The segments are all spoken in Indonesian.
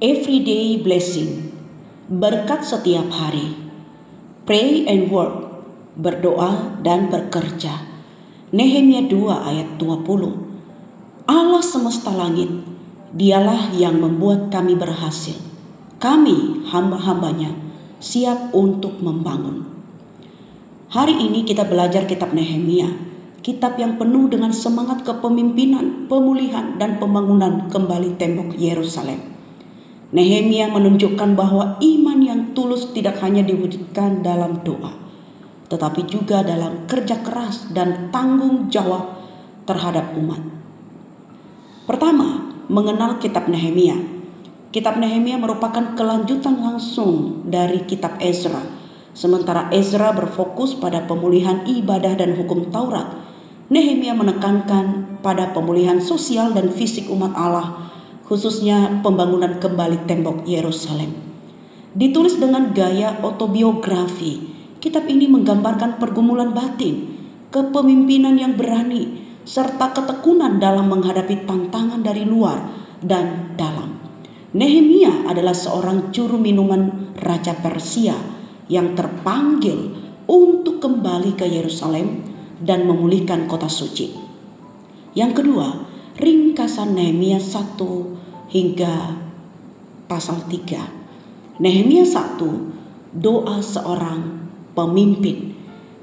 Everyday blessing, berkat setiap hari. Pray and work, berdoa dan bekerja. Nehemia 2 ayat 20. Allah semesta langit, dialah yang membuat kami berhasil. Kami hamba-hambanya siap untuk membangun. Hari ini kita belajar kitab Nehemia, kitab yang penuh dengan semangat kepemimpinan, pemulihan dan pembangunan kembali tembok Yerusalem. Nehemia menunjukkan bahwa iman yang tulus tidak hanya diwujudkan dalam doa, tetapi juga dalam kerja keras dan tanggung jawab terhadap umat. Pertama, mengenal kitab Nehemia. Kitab Nehemia merupakan kelanjutan langsung dari kitab Ezra. Sementara Ezra berfokus pada pemulihan ibadah dan hukum Taurat, Nehemia menekankan pada pemulihan sosial dan fisik umat Allah, khususnya pembangunan kembali tembok Yerusalem. Ditulis dengan gaya autobiografi, kitab ini menggambarkan pergumulan batin, kepemimpinan yang berani, serta ketekunan dalam menghadapi tantangan dari luar dan dalam. Nehemia adalah seorang juru minuman Raja Persia yang terpanggil untuk kembali ke Yerusalem dan memulihkan kota suci. Yang kedua, ringkasan Nehemia 1 hingga pasal 3. Nehemia 1, doa seorang pemimpin.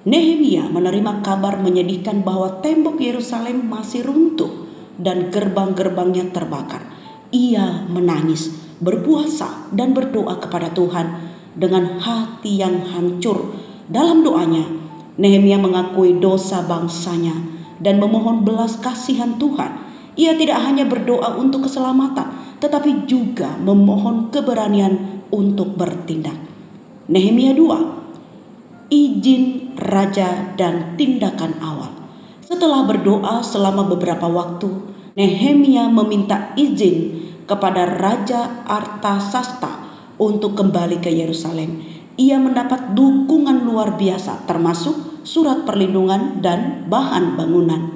Nehemia menerima kabar menyedihkan bahwa tembok Yerusalem masih runtuh dan gerbang-gerbangnya terbakar. Ia menangis, berpuasa dan berdoa kepada Tuhan dengan hati yang hancur. Dalam doanya, Nehemia mengakui dosa bangsanya dan memohon belas kasihan Tuhan. Ia tidak hanya berdoa untuk keselamatan, tetapi juga memohon keberanian untuk bertindak. Nehemia 2, izin raja dan tindakan awal. Setelah berdoa selama beberapa waktu, Nehemia meminta izin kepada Raja Artasasta untuk kembali ke Yerusalem. Ia mendapat dukungan luar biasa, termasuk surat perlindungan dan bahan bangunan.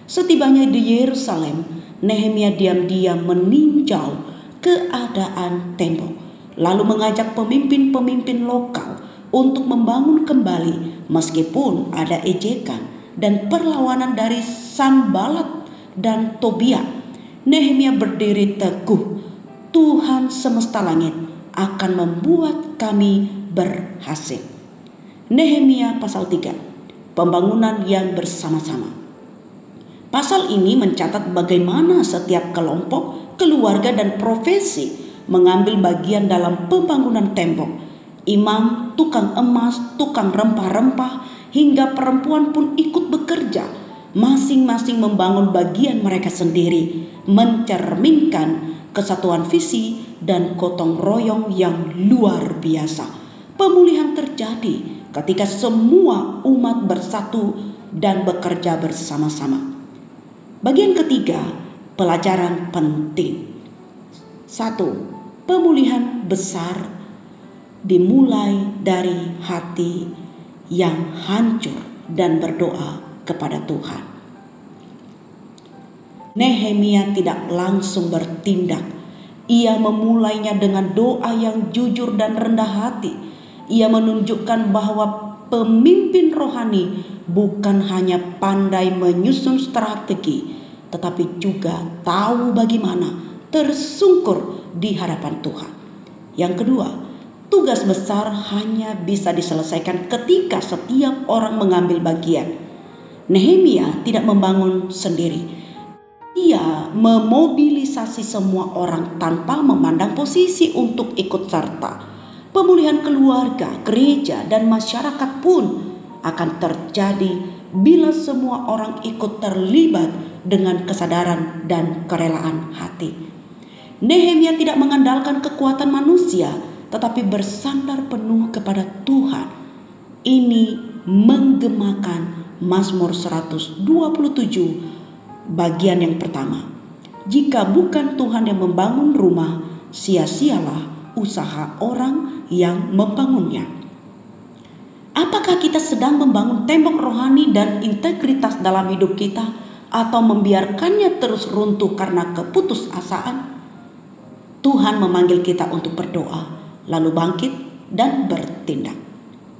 Setibanya di Yerusalem, Nehemia diam-diam meninjau keadaan tembok, lalu mengajak pemimpin-pemimpin lokal untuk membangun kembali meskipun ada ejekan dan perlawanan dari Sanballat dan Tobia. Nehemia berdiri teguh, Tuhan semesta langit akan membuat kami berhasil. Nehemia pasal 3, pembangunan yang bersama-sama. Pasal ini mencatat bagaimana setiap kelompok, keluarga dan profesi mengambil bagian dalam pembangunan tembok. Imam, tukang emas, tukang rempah-rempah, hingga perempuan pun ikut bekerja. Masing-masing membangun bagian mereka sendiri, mencerminkan kesatuan visi dan gotong royong yang luar biasa. Pemulihan terjadi ketika semua umat bersatu dan bekerja bersama-sama. Bagian ketiga, pelajaran penting. 1. Pemulihan besar dimulai dari hati yang hancur dan berdoa kepada Tuhan. Nehemia tidak langsung bertindak. Ia memulainya dengan doa yang jujur dan rendah hati. Ia menunjukkan bahwa pemimpin rohani bukan hanya pandai menyusun strategi, tetapi juga tahu bagaimana tersungkur di hadapan Tuhan. Yang kedua, tugas besar hanya bisa diselesaikan ketika setiap orang mengambil bagian. Nehemia tidak membangun sendiri. Ia memobilisasi semua orang tanpa memandang posisi untuk ikut serta. Pemulihan keluarga, gereja, dan masyarakat pun akan terjadi bila semua orang ikut terlibat dengan kesadaran dan kerelaan hati. Nehemia tidak mengandalkan kekuatan manusia, tetapi bersandar penuh kepada Tuhan. Ini menggemakan Mazmur 127 bagian yang pertama. Jika bukan Tuhan yang membangun rumah, sia-sialah usaha orang yang membangunnya. Apakah kita sedang membangun tembok rohani dan integritas dalam hidup kita, atau membiarkannya terus runtuh karena keputusasaan? Tuhan memanggil kita untuk berdoa, lalu bangkit dan bertindak.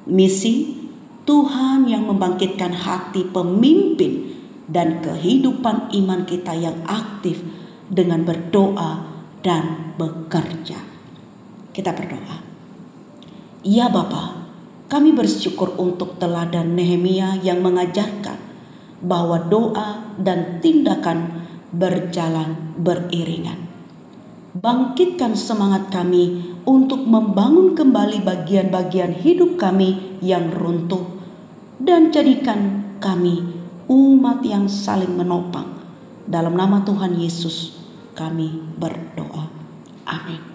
Misi Tuhan yang membangkitkan hati pemimpin dan kehidupan iman kita yang aktif dengan berdoa dan bekerja. Kita berdoa. Ya Bapa, kami bersyukur untuk teladan Nehemia yang mengajarkan bahwa doa dan tindakan berjalan beriringan. Bangkitkan semangat kami untuk membangun kembali bagian-bagian hidup kami yang runtuh dan jadikan kami umat yang saling menopang. Dalam nama Tuhan Yesus kami berdoa. Amin.